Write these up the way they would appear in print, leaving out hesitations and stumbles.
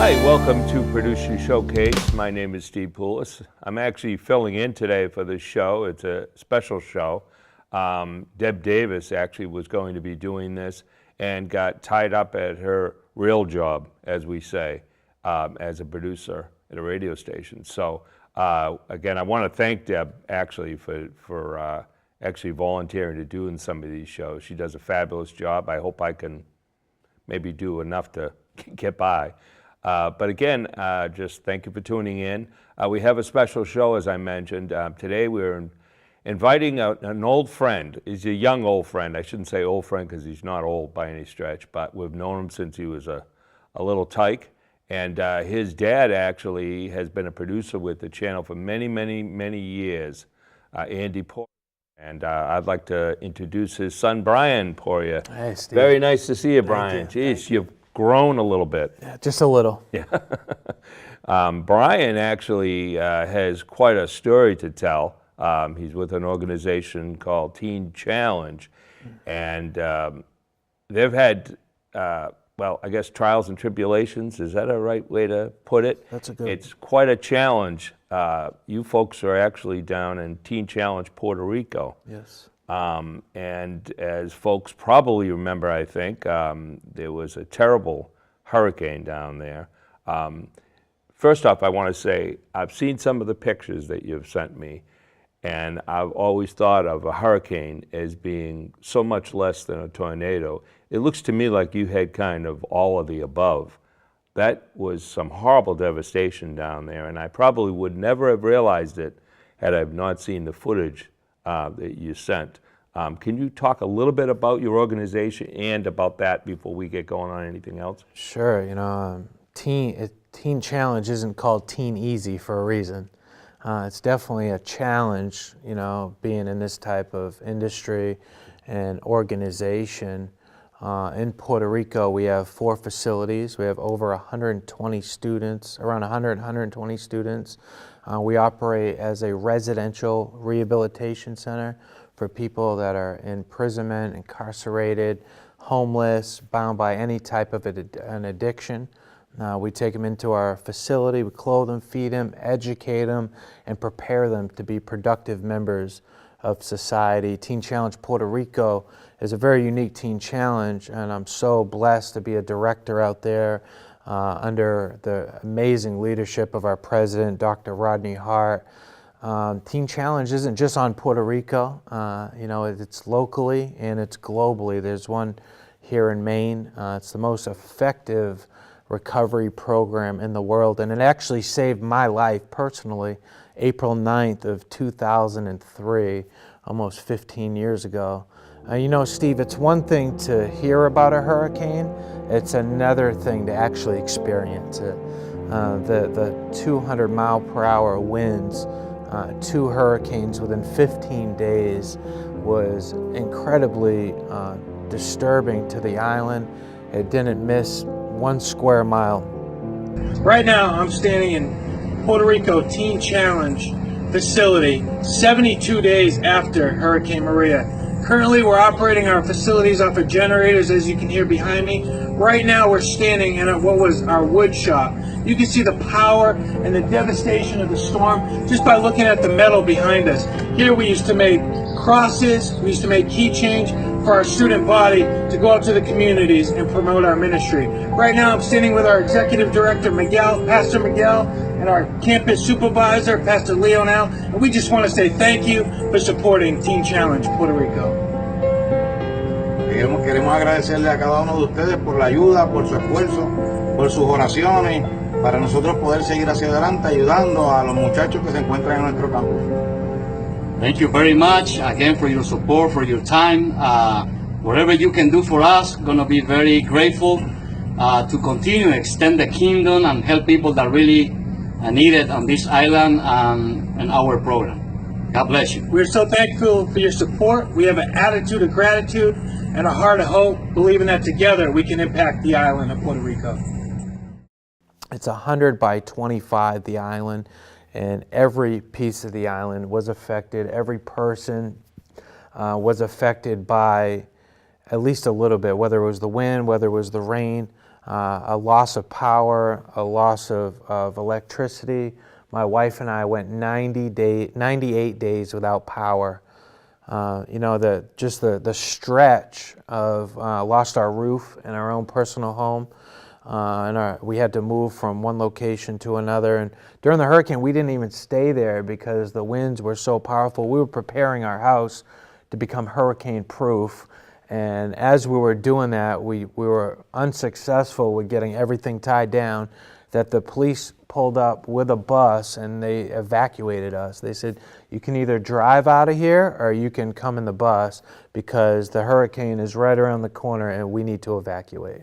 Hi, welcome to Producer Showcase. My name is Steve Poulos. I'm actually filling in today for this show. It's a special show. Deb Davis actually was going to be doing this and got tied up at her real job, as we say, as a producer at a radio station. So again, I want to thank Deb actually for actually volunteering to do in some of these shows. She does a fabulous job. I hope I can maybe do enough to get by. But again, just thank you for tuning in. We have a special show, as I mentioned. Today we're inviting an old friend. He's a young old friend. I shouldn't say old friend because he's not old by any stretch, but we've known him since he was a little tyke. And his dad actually has been a producer with the channel for many, many, many years, Andy Poirier. And I'd like to introduce his son, Brian Poirier. Hey, Steve. Very nice to see you, Brian. Jeez, you've grown a little bit. Yeah, just a little. Yeah. Brian actually has quite a story to tell. He's with an organization called Teen Challenge, and they've had, well, I guess trials and tribulations. Is that a right way to put it? That's a good. It's quite a challenge. You folks are actually down in Teen Challenge, Puerto Rico. Yes. And as folks probably remember, I think, there was a terrible hurricane down there. First off, I want to say, I've seen some of the pictures that you've sent me, and I've always thought of a hurricane as being so much less than a tornado. It looks to me like you had kind of all of the above. That was some horrible devastation down there, and I probably would never have realized it had I not seen the footage that you sent. Can you talk a little bit about your organization and about that before we get going on anything else? Sure. You know, Teen Challenge isn't called Teen Easy for a reason. It's definitely a challenge, you know, being in this type of industry and organization. In Puerto Rico, we have 4 facilities. We have over 120 students, around 120 students. We operate as a residential rehabilitation center for people that are in imprisonment, incarcerated, homeless, bound by any type of an addiction. We take them into our facility, we clothe them, feed them, educate them, and prepare them to be productive members of society. Teen Challenge Puerto Rico is a very unique teen challenge, and I'm so blessed to be a director out there under the amazing leadership of our president, Dr. Rodney Hart. Teen Challenge isn't just on Puerto Rico. You know, it's locally and it's globally. There's one here in Maine. It's the most effective recovery program in the world, and it actually saved my life personally. April 9th of 2003, almost 15 years ago. You know, Steve, it's one thing to hear about a hurricane, it's another thing to actually experience it. The 200-mile-per-hour winds, 2 hurricanes within 15 days was incredibly disturbing to the island. It didn't miss 1 square mile. Right now, I'm standing in Puerto Rico Teen Challenge facility 72 days after Hurricane Maria. Currently, we're operating our facilities off of generators, as you can hear behind me. Right now, we're standing in what was our wood shop. You can see the power and the devastation of the storm just by looking at the metal behind us. Here we used to make crosses, we used to make keychains for our student body to go out to the communities and promote our ministry. Right now, I'm standing with our executive director, Miguel, Pastor Miguel, and our campus supervisor, Pastor Leonel, and we just want to say thank you for supporting Teen Challenge Puerto Rico. Queremos agradecerle a cada uno de ustedes por la ayuda, por su esfuerzo, por sus oraciones, para nosotros poder seguir hacia adelante ayudando a los muchachos que se encuentran en nuestro campus. Thank you very much again for your support, for your time. Whatever you can do for us, gonna be very grateful to continue to extend the kingdom and help people that really need it on this island and our program. God bless you. We're so thankful for your support. We have an attitude of gratitude and a heart of hope, believing that together we can impact the island of Puerto Rico. It's 100 by 25, the island, and every piece of the island was affected. Every person was affected by at least a little bit, whether it was the wind, whether it was the rain. a loss of power, a loss of electricity. My wife and I went 98 days without power. You know, the stretch of lost our roof in our own personal home, and we had to move from one location to another. And during the hurricane, we didn't even stay there because the winds were so powerful. We were preparing our house to become hurricane proof. And as we were doing that, we were unsuccessful with getting everything tied down, that the police pulled up with a bus and they evacuated us. They said, you can either drive out of here or you can come in the bus because the hurricane is right around the corner and we need to evacuate.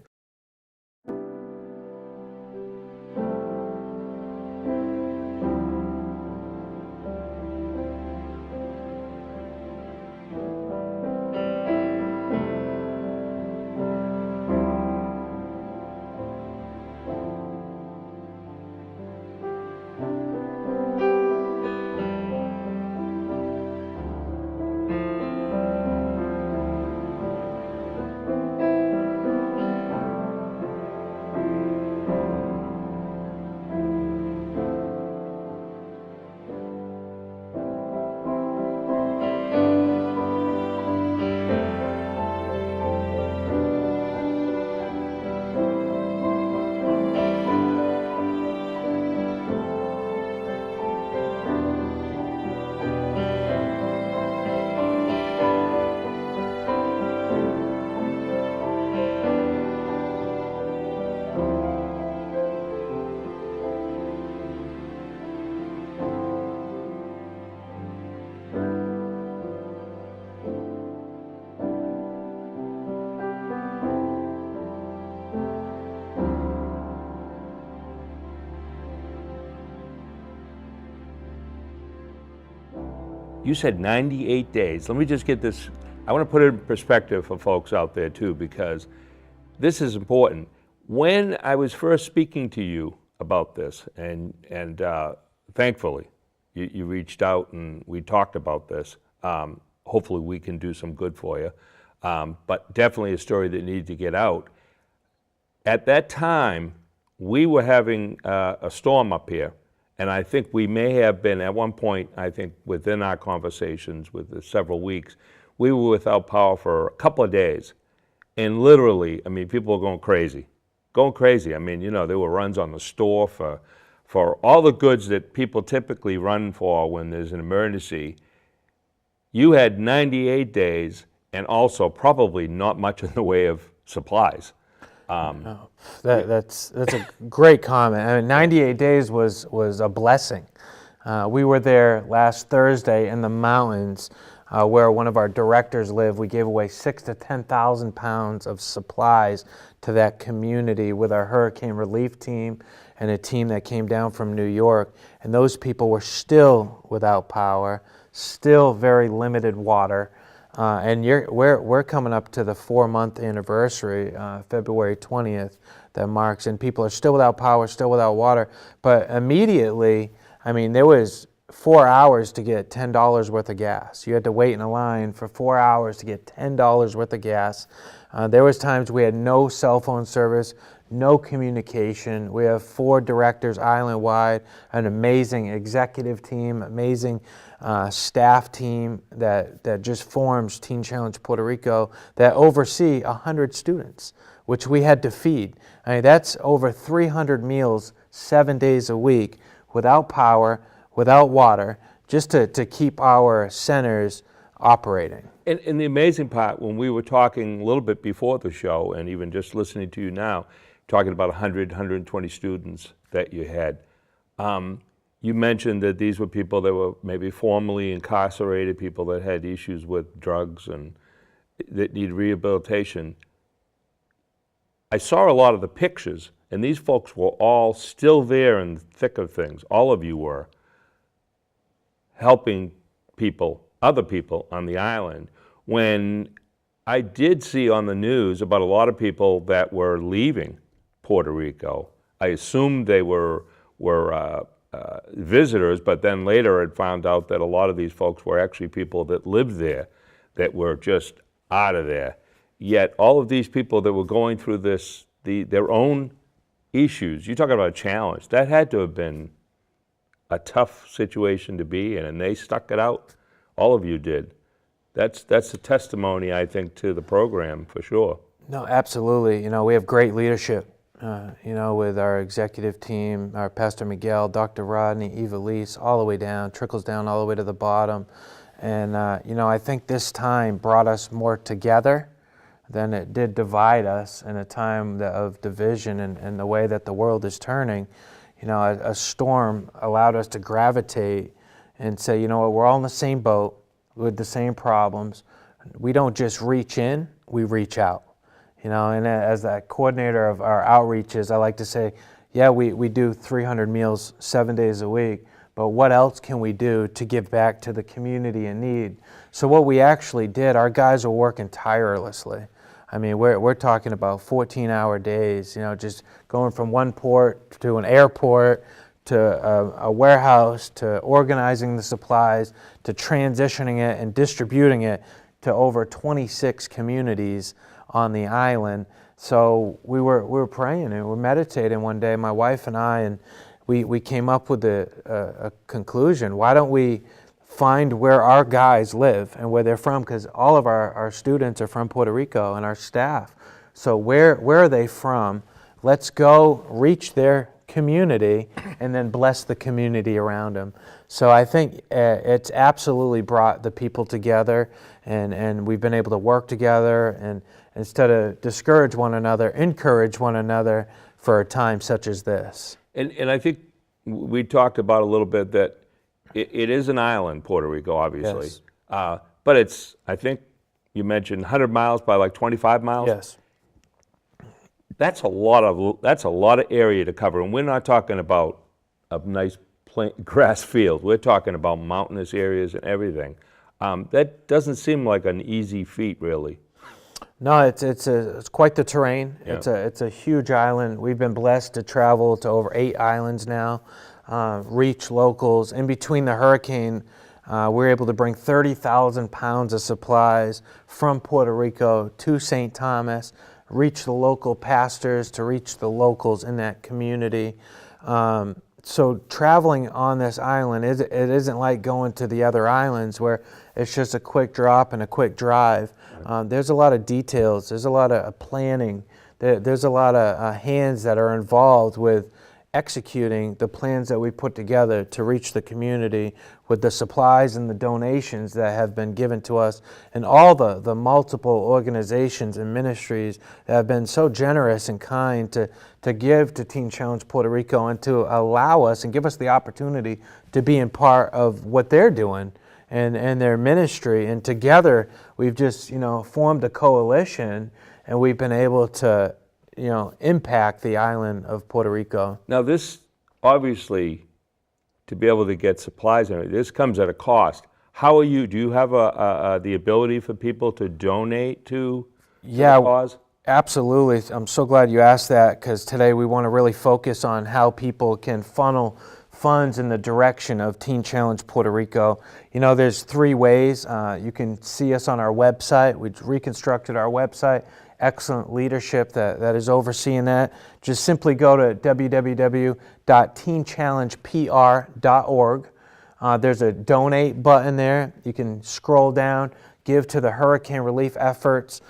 You said 98 days. Let me just get this, I want to put it in perspective for folks out there too, because this is important. When I was first speaking to you about this, and thankfully you reached out and we talked about this, hopefully we can do some good for you, but definitely a story that needed to get out. At that time, we were having a storm up here. And I think we may have been, at one point, I think within our conversations with the several weeks, we were without power for a couple of days. And literally, I mean, people were going crazy. I mean, you know, there were runs on the store for all the goods that people typically run for when there's an emergency. You had 98 days and also probably not much in the way of supplies. That's a great comment. I mean, 98 days was a blessing. We were there last Thursday in the mountains where one of our directors live. We gave away 6,000 to 10,000 pounds of supplies to that community with our hurricane relief team and a team that came down from New York. And those people were still without power, still very limited water. And we're coming up to the 4-month anniversary, February 20th, that marks, and people are still without power, still without water. But immediately, I mean, there was 4 hours to get $10 worth of gas. You had to wait in a line for 4 hours to get $10 worth of gas. There was times we had no cell phone service, no communication. We have 4 directors island-wide, an amazing executive team, amazing staff team that just forms Teen Challenge Puerto Rico that oversee 100 students, which we had to feed. I mean, that's over 300 meals 7 days a week without power, without water, just to keep our centers operating. And the amazing part, when we were talking a little bit before the show, and even just listening to you now, talking about 100, 120 students that you had, you mentioned that these were people that were maybe formerly incarcerated, people that had issues with drugs and that need rehabilitation. I saw a lot of the pictures, and these folks were all still there in the thick of things. All of you were helping people, other people on the island. When I did see on the news about a lot of people that were leaving Puerto Rico, I assumed they were visitors, but then later I found out that a lot of these folks were actually people that lived there that were just out of there. Yet all of these people that were going through these their own issues. You talk about a challenge. That had to have been a tough situation to be in, and they stuck it out. All of you did. That's a testimony, I think, to the program for sure. No, absolutely. We have great leadership, with our executive team, our Pastor Miguel, Dr. Rodney, Eva Lise, all the way down, trickles down all the way to the bottom. And, I think this time brought us more together than it did divide us in a time of division and the way that the world is turning. A storm allowed us to gravitate and say, what, we're all in the same boat with the same problems. We don't just reach in, we reach out. And as the coordinator of our outreaches, I like to say, yeah, we do 300 meals 7 days a week, but what else can we do to give back to the community in need? So what we actually did, our guys are working tirelessly. I mean, we're talking about 14-hour days, just going from one port to an airport to a warehouse to organizing the supplies to transitioning it and distributing it to over 26 communities on the island. So we were praying and we were meditating one day, my wife and I, and we came up with a conclusion. Why don't we find where our guys live and where they're from, because all of our students are from Puerto Rico and our staff. So where are they from? Let's go reach their community and then bless the community around them. So I think it's absolutely brought the people together, and we've been able to work together and instead of discourage one another, encourage one another for a time such as this. And I think we talked about a little bit that it is an island, Puerto Rico, obviously. Yes. But it's, I think you mentioned 100 miles by like 25 miles? Yes. That's a lot of area to cover, and we're not talking about a nice grass field. We're talking about mountainous areas and everything. That doesn't seem like an easy feat, really. No, it's quite the terrain. Yeah. It's a huge island. We've been blessed to travel to over 8 islands now, reach locals. In between the hurricane, we're able to bring 30,000 pounds of supplies from Puerto Rico to St. Thomas, reach the local pastors, to reach the locals in that community. So traveling on this island, it isn't like going to the other islands where it's just a quick drop and a quick drive. There's a lot of details. There's a lot of planning. There's a lot of hands that are involved with executing the plans that we put together to reach the community with the supplies and the donations that have been given to us, and all the multiple organizations and ministries that have been so generous and kind to give to Teen Challenge Puerto Rico and to allow us and give us the opportunity to be in part of what they're doing and their ministry. And together we've just formed a coalition, and we've been able to impact the island of Puerto Rico. Now this, obviously, to be able to get supplies, this comes at a cost. Do you have the ability for people to donate to the cause? Absolutely. I'm so glad you asked that, because today we want to really focus on how people can funnel funds in the direction of Teen Challenge Puerto Rico. There's 3 ways. You can see us on our website. We've reconstructed our website. Excellent leadership that is overseeing that. Just simply go to www.teenchallengepr.org. There's a donate button there. You can scroll down, give to the hurricane relief efforts.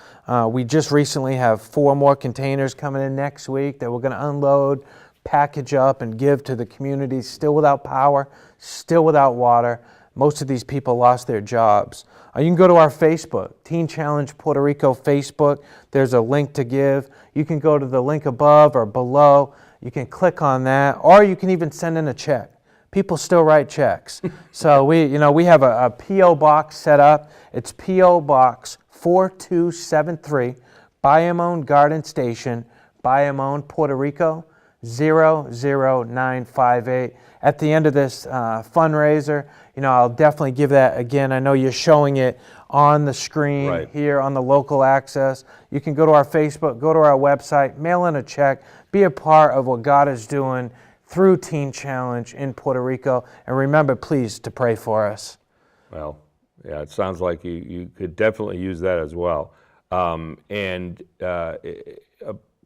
We just recently have 4 more containers coming in next week that we're going to unload, package up, and give to the communities still without power, still without water. Most of these people lost their jobs. You can go to our Facebook, Teen Challenge Puerto Rico Facebook. There's a link to give. You can go to the link above or below. You can click on that, or you can even send in a check. People still write checks. So we have a P.O. box set up. It's P.O. Box 4273, Bayamon Garden Station, Bayamon, Puerto Rico, 00958. At the end of this fundraiser, I'll definitely give that again. I know you're showing it on the screen here on the local access. You can go to our Facebook, go to our website, mail in a check, be a part of what God is doing through Teen Challenge in Puerto Rico. And remember, please, to pray for us. Well, yeah, it sounds like you could definitely use that as well.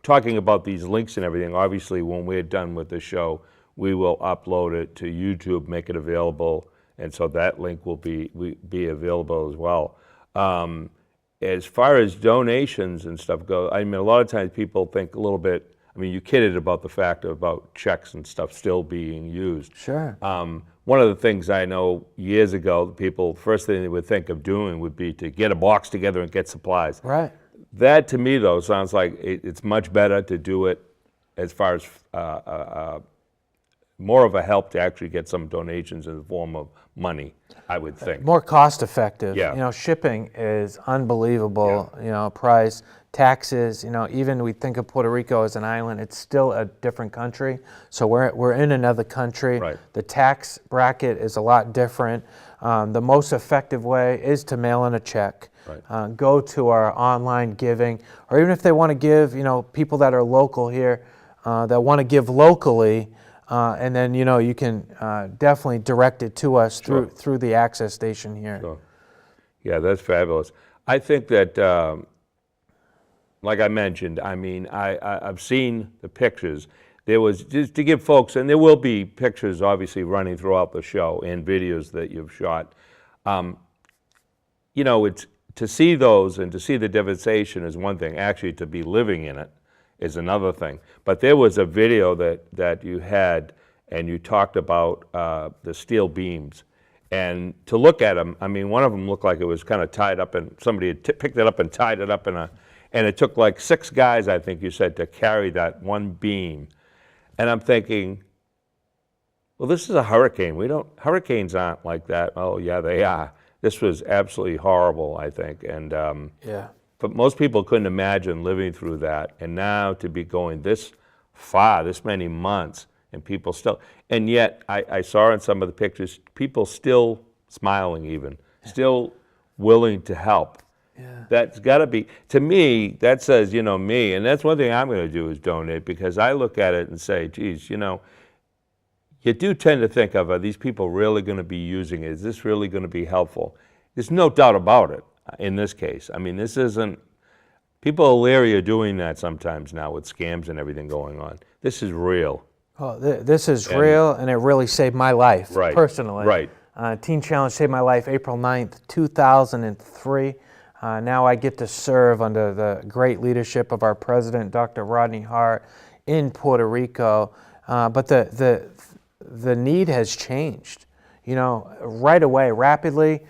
talking about these links and everything, obviously when we're done with the show, we will upload it to YouTube, make it available, and so that link will be available as well. As far as donations and stuff go, I mean, a lot of times people think a little bit, I mean, you kidded about the fact about checks and stuff still being used. Sure. One of the things I know years ago, people, first thing they would think of doing would be to get a box together and get supplies. Right. That to me though sounds like it's much better to do it as far as more of a help to actually get some donations in the form of money, I would think. More cost effective. Yeah. You know, shipping is unbelievable, you know, price, taxes, you know, even we think of Puerto Rico as an island, it's still a different country. So we're in another country. Right. The tax bracket is a lot different. The most effective way is to mail in a check. Right. Go to our online giving, or even if they want to give, you know, people that are local here, that want to give locally, and then, you know, you can definitely direct it to us through the access station here. So, yeah, that's fabulous. I think that, like I mentioned, I mean, I've seen the pictures. There was, just to give folks, and there will be pictures obviously running throughout the show and videos that you've shot. You know, it's, to see those and to see the devastation is one thing. Actually, to be living in it is another thing. But there was a video that you had, and you talked about the steel beams. And to look at them, I mean, one of them looked like it was kind of tied up, and somebody had picked it up and tied it up and it took like 6 guys, I think you said, to carry that one beam. And I'm thinking, well, this is a hurricane. Hurricanes aren't like that. Oh, yeah, they are. This was absolutely horrible, I think. And Yeah. but most people couldn't imagine living through that. And now to be going this far, this many months, and people still, and yet I saw in some of the pictures, people still smiling even, still willing to help. Yeah. That's got to be, to me, that says, you know, me, and that's one thing I'm going to do is donate, because I look at it and say, geez, you know, you do tend to think of, are these people really going to be using it? Is this really going to be helpful? There's no doubt about it in this case. I mean, this isn't, people are leery of doing that sometimes now with scams and everything going on. This is real. Oh, this is real, and it really saved my life, Right. personally. Right. Teen Challenge saved my life April 9th, 2003. Now I get to serve under the great leadership of our president, Dr. Rodney Hart, in Puerto Rico. But the need has changed. You know, right away, rapidly,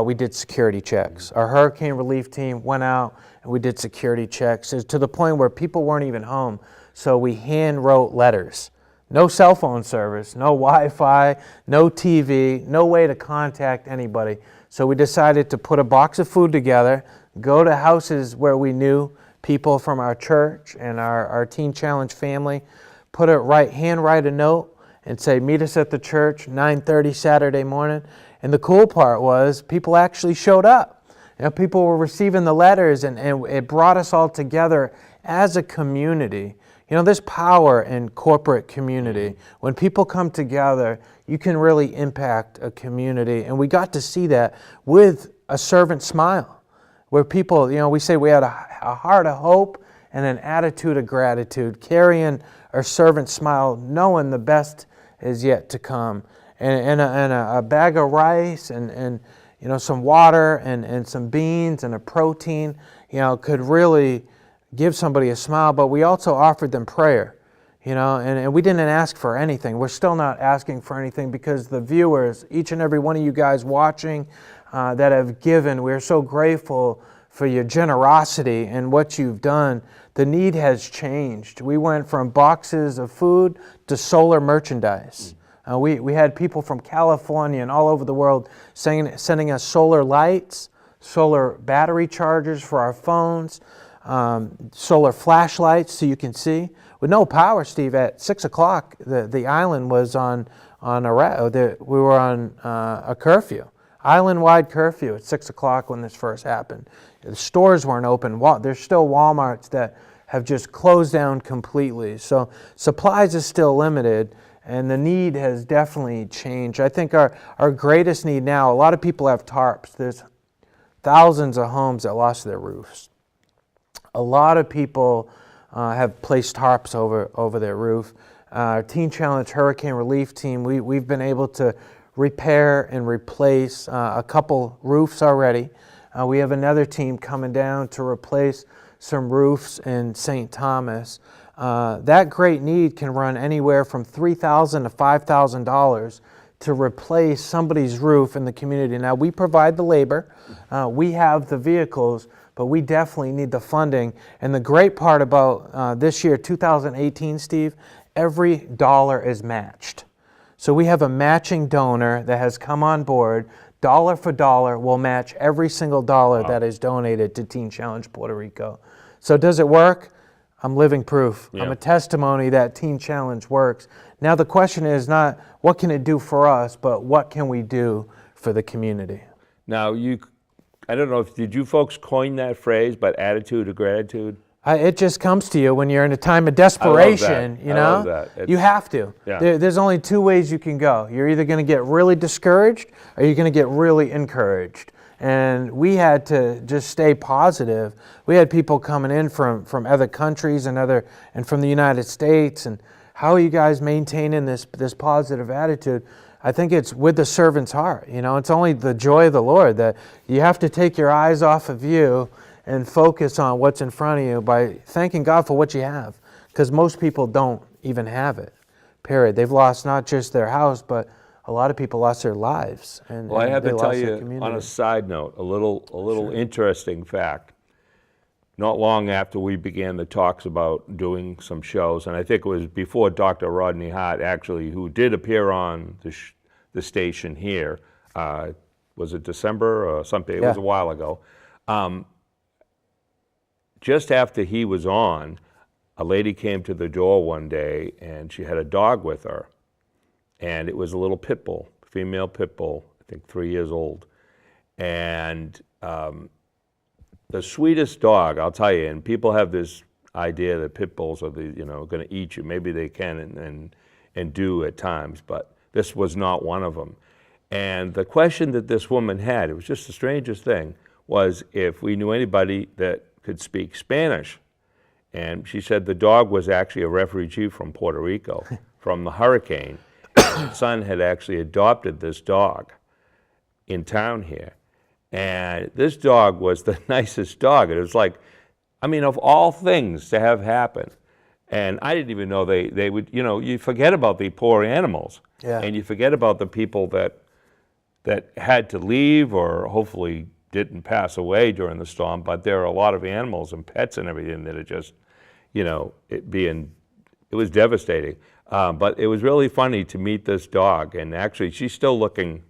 we did security checks. Our hurricane relief team went out and we did security checks to the point where people weren't even home. So we hand wrote letters. No cell phone service, no Wi-Fi, no TV, no way to contact anybody. So we decided to put a box of food together, go to houses where we knew people from our church and our Teen Challenge family, hand write a note and say, meet us at the church, 9:30 Saturday morning. And the cool part was people actually showed up. You know, people were receiving the letters, and it brought us all together as a community. You know, there's power in corporate community. When people come together, you can really impact a community. And we got to see that with a servant smile, where people, you know, we say we had a heart of hope and an attitude of gratitude, carrying a servant smile, knowing the best is yet to come. And a bag of rice and you know, some water and some beans and a protein, you know, could really give somebody a smile. But we also offered them prayer, you know, and we didn't ask for anything. We're still not asking for anything, because the viewers, each and every one of you guys watching that have given, we're so grateful for your generosity and what you've done. The need has changed. We went from boxes of food to solar merchandise. We had people from California and all over the world sending us solar lights, solar battery chargers for our phones, solar flashlights so you can see. With no power, Steve, at 6 o'clock, the island was we were on a curfew, island-wide curfew at 6 o'clock when this first happened. The stores weren't open. There's still Walmarts that have just closed down completely. So supplies is still limited, and the need has definitely changed. I think our greatest need now, a lot of people have tarps. There's thousands of homes that lost their roofs. A lot of people have placed tarps over their roof. Our Teen Challenge Hurricane Relief Team, we've been able to repair and replace a couple roofs already. We have another team coming down to replace some roofs in St. Thomas. That great need can run anywhere from $3,000 to $5,000 to replace somebody's roof in the community. Now, we provide the labor, we have the vehicles, but we definitely need the funding. And the great part about this year, 2018, Steve, every dollar is matched. So we have a matching donor that has come on board. Dollar for dollar will match every single dollar that is donated to Teen Challenge Puerto Rico. So does it work? I'm living proof. Yeah. I'm a testimony that Teen Challenge works. Now the question is not what can it do for us, but what can we do for the community? Now, I don't know if, did you folks coin that phrase, but attitude of gratitude? It just comes to you when you're in a time of desperation, you know? I love that. You have to. Yeah. There's only two ways you can go. You're either going to get really discouraged or you're going to get really encouraged. And we had to just stay positive. We had people coming in from other countries and from the United States. And how are you guys maintaining this positive attitude? I think it's with the servant's heart. You know, it's only the joy of the Lord that you have to take your eyes off of you and focus on what's in front of you by thanking God for what you have. Because most people don't even have it, period. They've lost not just their house, but a lot of people lost their lives. Well, I have to tell you, on a side note, a little interesting fact. Not long after we began the talks about doing some shows, and I think it was before Dr. Rodney Hart, actually, who did appear on the station here. Was it December or something? It was a while ago. Just after he was on, a lady came to the door one day, and she had a dog with her. And it was a little pit bull, female pit bull, I think 3 years old. And the sweetest dog, I'll tell you, and people have this idea that pit bulls are going to eat you. Maybe they can and do at times, but this was not one of them. And the question that this woman had, it was just the strangest thing, was if we knew anybody that could speak Spanish. And she said the dog was actually a refugee from Puerto Rico, from the hurricane. Her son had actually adopted this dog in town here. And this dog was the nicest dog. It was like, I mean, of all things to have happen. And I didn't even know they would, you forget about the poor animals. Yeah. And you forget about the people that had to leave or hopefully didn't pass away during the storm. But there are a lot of animals and pets and everything that are just, it was devastating. But it was really funny to meet this dog. And actually, she's still looking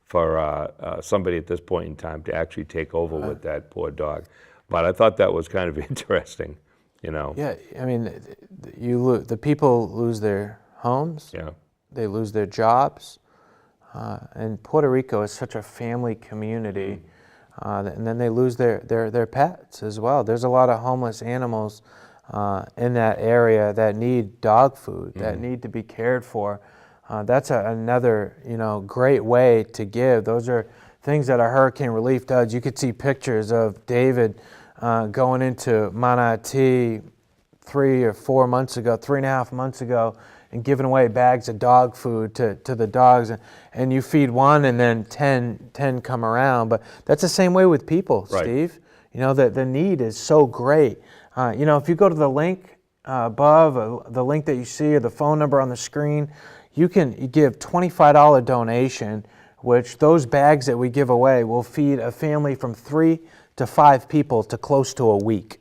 for somebody at this point in time to actually take over with that poor dog. But I thought that was kind of interesting, Yeah, I mean, the people lose their homes. Yeah. They lose their jobs. And Puerto Rico is such a family community. And then they lose their pets as well. There's a lot of homeless animals in that area that need dog food, that need to be cared for. That's another, great way to give. Those are things that our hurricane relief does. You could see pictures of David going into Manatee 3.5 months ago, and giving away bags of dog food to the dogs. And you feed one and then 10 come around. But that's the same way with people, Right. Steve. The need is so great. If you go to the link above, the link that you see or the phone number on the screen, you can give $25 donation, which those bags that we give away will feed a family from 3 to 5 people to close to a week.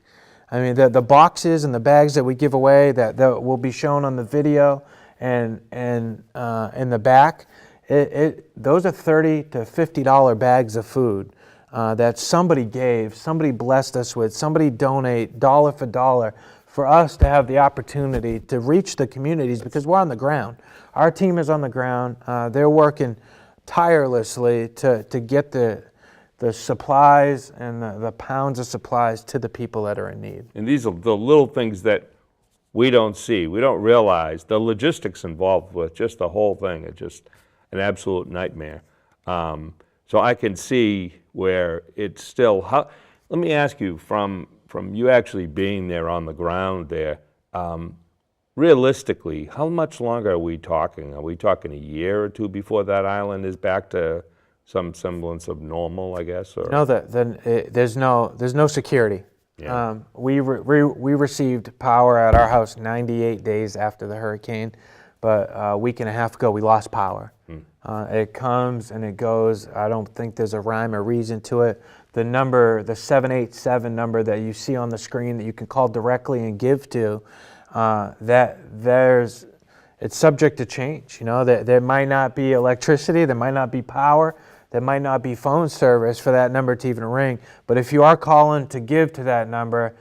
I mean, the boxes and the bags that we give away that will be shown on the video and in the back, those are $30 to $50 bags of food that somebody gave, somebody blessed us with, somebody donate dollar for dollar for us to have the opportunity to reach the communities because we're on the ground. Our team is on the ground. They're working tirelessly to get the supplies and the pounds of supplies to the people that are in need. And these are the little things that we don't see. We don't realize the logistics involved with just the whole thing. It's just an absolute nightmare. So I can see where it's still, let me ask you, from from you actually being there on the ground there, realistically, how much longer are we talking? Are we talking a year or two before that island is back to some semblance of normal, I guess? Or? No, there's no security. Yeah. We received power at our house 98 days after the hurricane, but a week and a half ago we lost power. It comes and it goes. I don't think there's a rhyme or reason to it. The number, the 787 number that you see on the screen that you can call directly and give to, it's subject to change. You know, there might not be electricity, there might not be power, there might not be phone service for that number to even ring. But if you are calling to give to that number,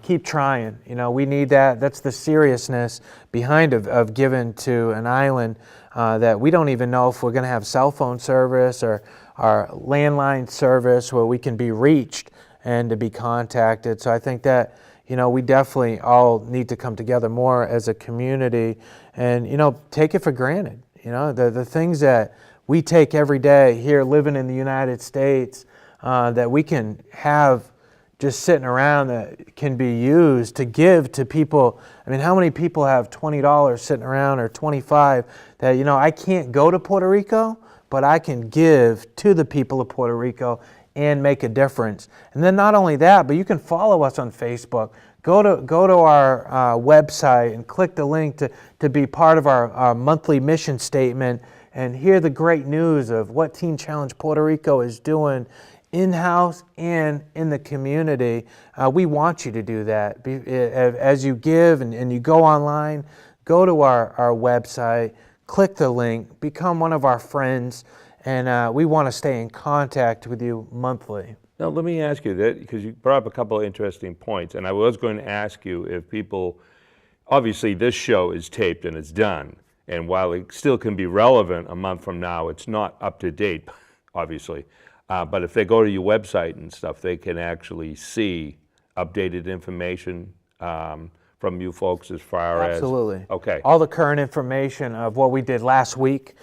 keep trying. You know, we need that. That's the seriousness behind of giving to an island that we don't even know if we're going to have cell phone service or landline service where we can be reached and to be contacted. So I think that, you know, we definitely all need to come together more as a community and, you know, take it for granted. You know, the things that we take every day here living in the United States that we can have just sitting around that can be used to give to people. I mean, how many people have $20 sitting around or $25 that, you know, I can't go to Puerto Rico, but I can give to the people of Puerto Rico and make a difference. And then not only that, but you can follow us on Facebook. Go to our website and click the link to be part of our monthly mission statement and hear the great news of what Teen Challenge Puerto Rico is doing in-house and in the community. We want you to do that. As you give and you go online, go to our website, click the link, become one of our friends, and we want to stay in contact with you monthly. Now, let me ask you that, because you brought up a couple of interesting points, and I was going to ask you if people, obviously this show is taped and it's done, and while it still can be relevant a month from now, it's not up to date, obviously. But if they go to your website and stuff, they can actually see updated information from you folks as far as... Absolutely. Okay. All the current information of what we did last week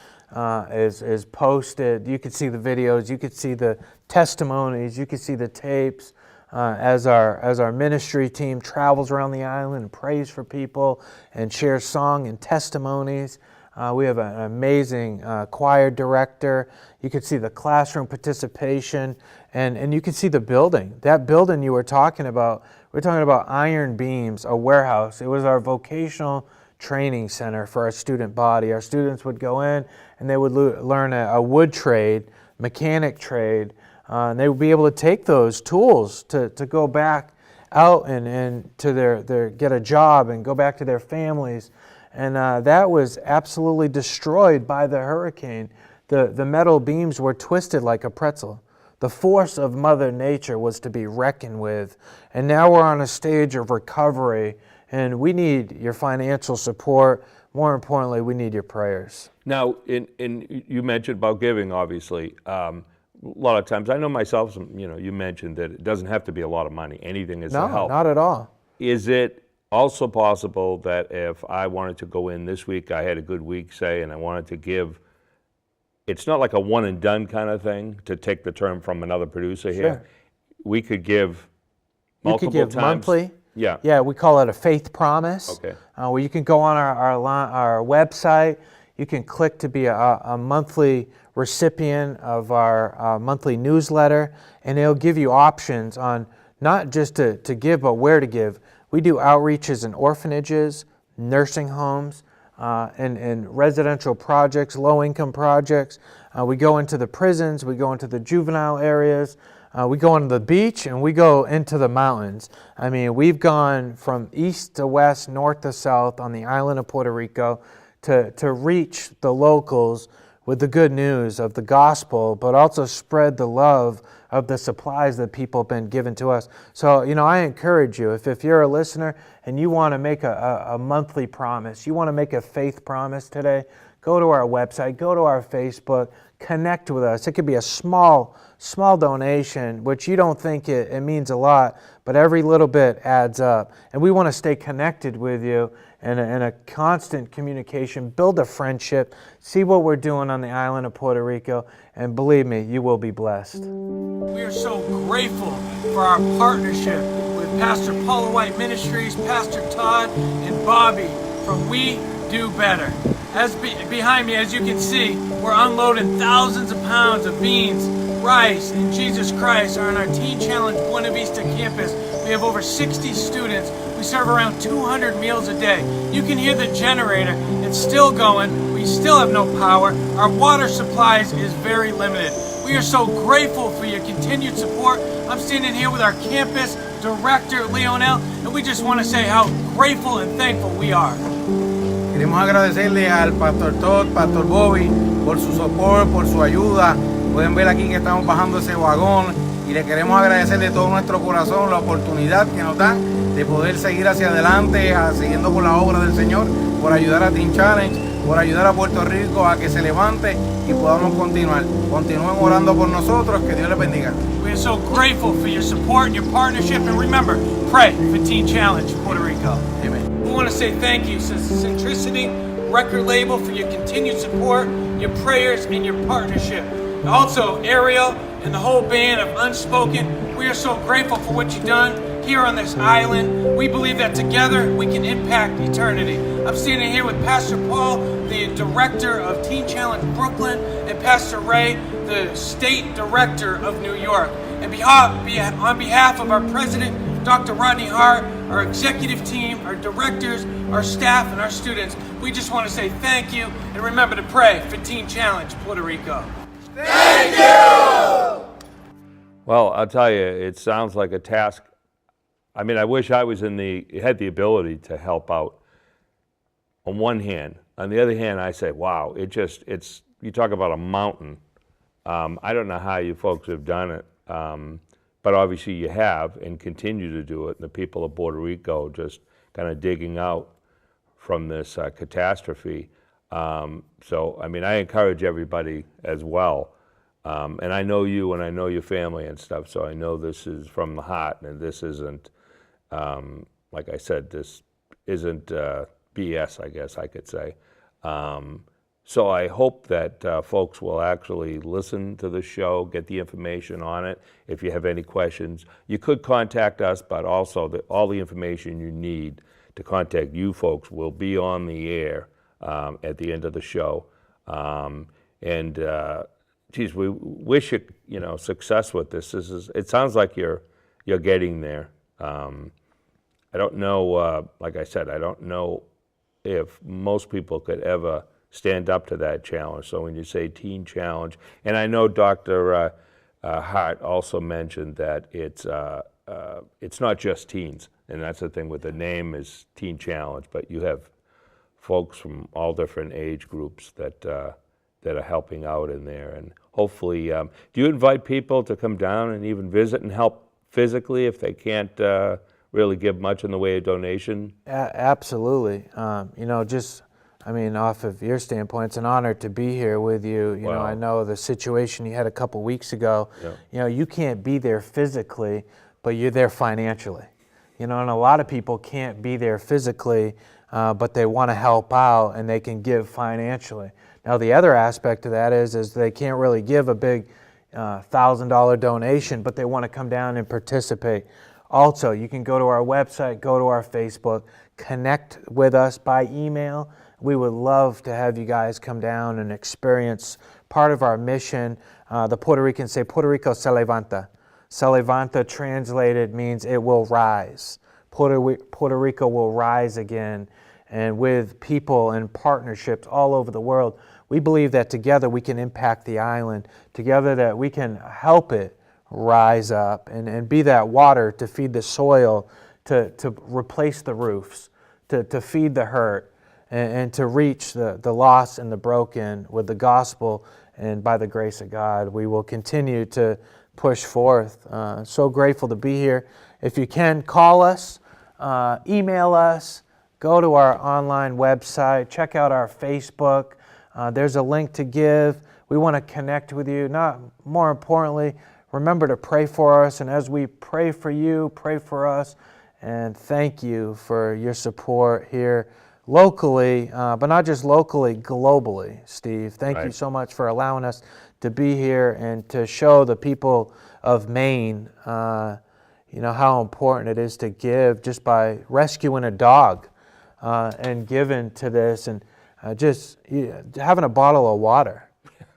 is posted. You could see the videos, you could see the testimonies, you could see the tapes as our ministry team travels around the island and prays for people and shares song and testimonies. We have an amazing choir director. You could see the classroom participation, and you could see the building. That building you were talking about, we're talking about iron beams, a warehouse. It was our vocational training center for our student body. Our students would go in and they would learn a wood trade, mechanic trade, and they would be able to take those tools to go back out and to get a job and go back to their families. And that was absolutely destroyed by the hurricane. The metal beams were twisted like a pretzel. The force of Mother Nature was to be reckoned with. And now we're on a stage of recovery, and we need your financial support. More importantly, we need your prayers. Now, you mentioned about giving, obviously. A lot of times, I know myself, you know, you mentioned that it doesn't have to be a lot of money. Anything is a help. No, not at all. Is it also possible that if I wanted to go in this week, I had a good week, say, and I wanted to give, it's not like a one and done kind of thing, to take the term from another producer here. Sure. We could give multiple times. You could give monthly. Yeah. Yeah, we call it a faith promise. Okay. Where you can go on our website. You can click to be a monthly recipient of our monthly newsletter, and it'll give you options on not just to give, but where to give. We do outreaches in orphanages, nursing homes, and residential projects, low-income projects. We go into the prisons, we go into the juvenile areas, we go into the beach, and we go into the mountains. I mean, we've gone from east to west, north to south on the island of Puerto Rico to reach the locals with the good news of the gospel, but also spread the love of the supplies that people have been given to us. So, you know, I encourage you, if you're a listener and you want to make a monthly promise, you want to make a faith promise today, go to our website, go to our Facebook, connect with us. It could be a small donation, which you don't think it means a lot, but every little bit adds up. And we want to stay connected with you in a constant communication, build a friendship, see what we're doing on the island of Puerto Rico, and believe me, you will be blessed. We are so grateful for our partnership with Pastor Paula White Ministries, Pastor Todd, and Bobby from We Do Better. Behind me, as you can see, we're unloading thousands of pounds of beans, rice, and Jesus Christ are on our Teen Challenge Buena Vista campus. We have over 60 students. We serve around 200 meals a day. You can hear the generator. It's still going. We still have no power. Our water supplies is very limited. We are so grateful for your continued support. I'm standing here with our campus director, Leonel, and we just want to say how grateful and thankful we are. Queremos agradecerle al Pastor Todd, Pastor Bobby, por su soporte, por su ayuda. Pueden ver aquí que estamos bajando ese vagón y le queremos agradecer de todo nuestro corazón la oportunidad que nos da de poder seguir hacia adelante, siguiendo con la obra del Señor, por ayudar a Teen Challenge, por ayudar a Puerto Rico a que se levante y podamos continuar. Continúen orando por nosotros, que Dios les bendiga. We are so grateful for your support and your partnership, and remember, pray for Teen Challenge Puerto Rico. Amen. We want to say thank you to Centricity record label for your continued support, your prayers, and your partnership. Also, Ariel and the whole band of Unspoken, we are so grateful for what you've done here on this island. We believe that together we can impact eternity. I'm standing here with Pastor Paul, the director of Teen Challenge Brooklyn, and Pastor Ray, the state director of New York. And on behalf of our president, Dr. Rodney Hart, our executive team, our directors, our staff, and our students, we just want to say thank you, and remember to pray for Teen Challenge Puerto Rico. Thank you! Well, I'll tell you, it sounds like a task. I mean, I wish I was had the ability to help out on one hand. On the other hand, I say, wow, it's, you talk about a mountain. I don't know how you folks have done it, but obviously you have and continue to do it. And the people of Puerto Rico just kind of digging out from this catastrophe. So, I mean, I encourage everybody as well. And I know you and I know your family and stuff, so I know this is from the heart, and this isn't, like I said, this isn't BS, I guess I could say. So I hope that folks will actually listen to the show, get the information on it. If you have any questions, you could contact us, but also all the information you need to contact you folks will be on the air at the end of the show. Geez, we wish you success with this. It sounds like you're getting there. I don't know, like I said, I don't know if most people could ever stand up to that challenge. So when you say Teen Challenge, and I know Dr. Hart also mentioned that it's not just teens, and that's the thing with the name is Teen Challenge, but you have folks from all different age groups that are helping out in there. And hopefully, do you invite people to come down and even visit and help physically if they can't really give much in the way of donation? Absolutely. Off of your standpoint, it's an honor to be here with you. You know, I know the situation you had a couple weeks ago. Yeah. You can't be there physically, but you're there financially. And a lot of people can't be there physically, but they want to help out and they can give financially. Now, the other aspect of that is they can't really give a big $1,000 donation, but they want to come down and participate. Also, you can go to our website, go to our Facebook, connect with us by email. We would love to have you guys come down and experience part of our mission. The Puerto Ricans say, Puerto Rico se levanta. Se levanta translated means it will rise. Puerto Rico will rise again. And with people and partnerships all over the world, we believe that together we can impact the island, together that we can help it rise up and be that water to feed the soil, to replace the roofs, to feed the hurt, and to reach the lost and the broken with the gospel. And by the grace of God, we will continue to push forth. So grateful to be here. If you can, call us, email us, go to our online website, check out our Facebook. There's a link to give. We want to connect with you. More importantly, remember to pray for us. And as we pray for you, pray for us. And thank you for your support here locally, but not just locally, globally, Steve. Thank you so much for allowing us to be here and to show the people of Maine, you know, how important it is to give just by rescuing a dog and giving to this, and just having a bottle of water.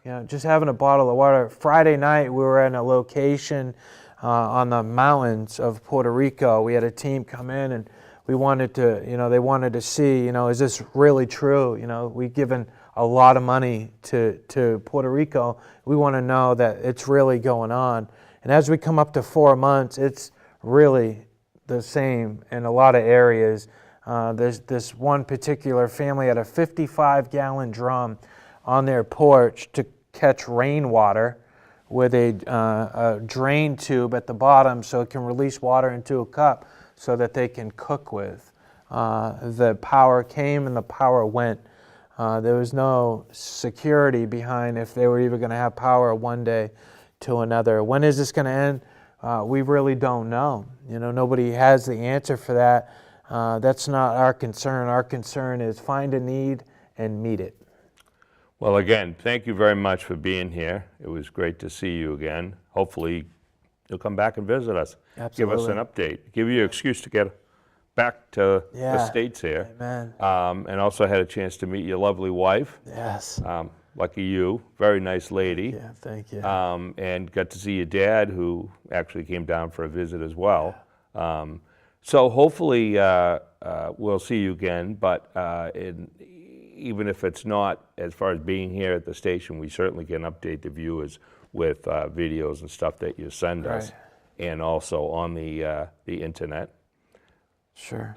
You know, just having a bottle of water. Friday night, we were in a location on the mountains of Puerto Rico. We had a team come in, and we wanted to, you know, they wanted to see, you know, is this really true? You know, we've given a lot of money to Puerto Rico. We want to know that it's really going on. And as we come up to 4 months, it's really the same in a lot of areas. There's this one particular family had a 55-gallon drum on their porch to catch rainwater with a drain tube at the bottom so it can release water into a cup so that they can cook with. The power came and the power went. There was no security behind if they were even going to have power one day to another. When is this going to end? We really don't know. You know, nobody has the answer for that. That's not our concern. Our concern is find a need and meet it. Well, again, thank you very much for being here. It was great to see you again. Hopefully, you'll come back and visit us. Absolutely. Give us an update. Give you an excuse to get back to the States here. Amen. And also had a chance to meet your lovely wife. Yes. Lucky you. Very nice lady. Yeah, thank you. And got to see your dad, who actually came down for a visit as well. So hopefully we'll see you again, but even if it's not as far as being here at the station, we certainly can update the viewers with videos and stuff that you send us, and also on the internet. Sure.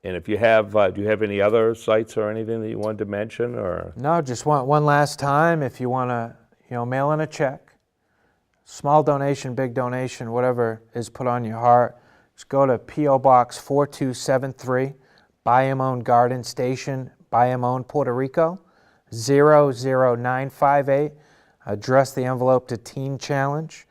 And if you have, do you have any other sites or anything that you wanted to mention, or? No, just one last time, if you want to, you know, mail in a check, small donation, big donation, whatever is put on your heart, just go to P.O. Box 4273, Bayamon Garden Station, Bayamon, Puerto Rico, 00958. Address the envelope to Teen Challenge.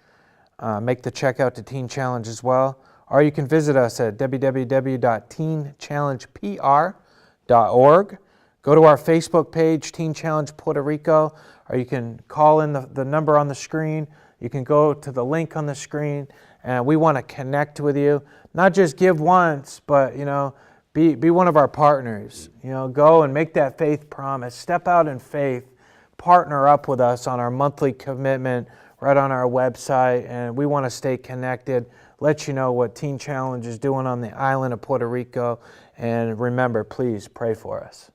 Make the check out to Teen Challenge as well. Or you can visit us at www.teenchallengepr.org. Go to our Facebook page, Teen Challenge Puerto Rico, or you can call in the number on the screen. You can go to the link on the screen, and we want to connect with you. Not just give once, but, you know, be one of our partners. You know, go and make that faith promise. Step out in faith. Partner up with us on our monthly commitment right on our website, and we want to stay connected. Let you know what Teen Challenge is doing on the island of Puerto Rico, and remember, please pray for us.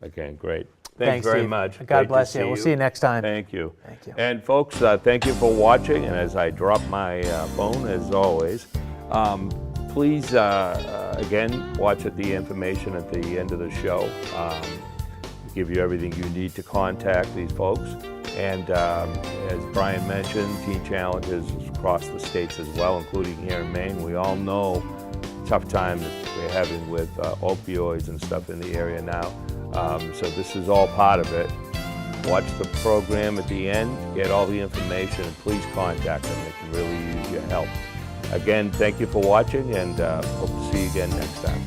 Again, great. Thanks very Steve. much. God Great bless to you. see We'll see you next time. Thank you. Thank you. And folks, thank you for watching. And as I drop my phone, as always, please, again, watch the information at the end of the show. Give you everything you need to contact these folks. And as Brian mentioned, Teen Challenge is across the states as well, including here in Maine. We all know tough time that we're having with opioids and stuff in the area now. So this is all part of it. Watch the program at the end, get all the information, and please contact them. They can really use your help. Again, thank you for watching, and hope to see you again next time.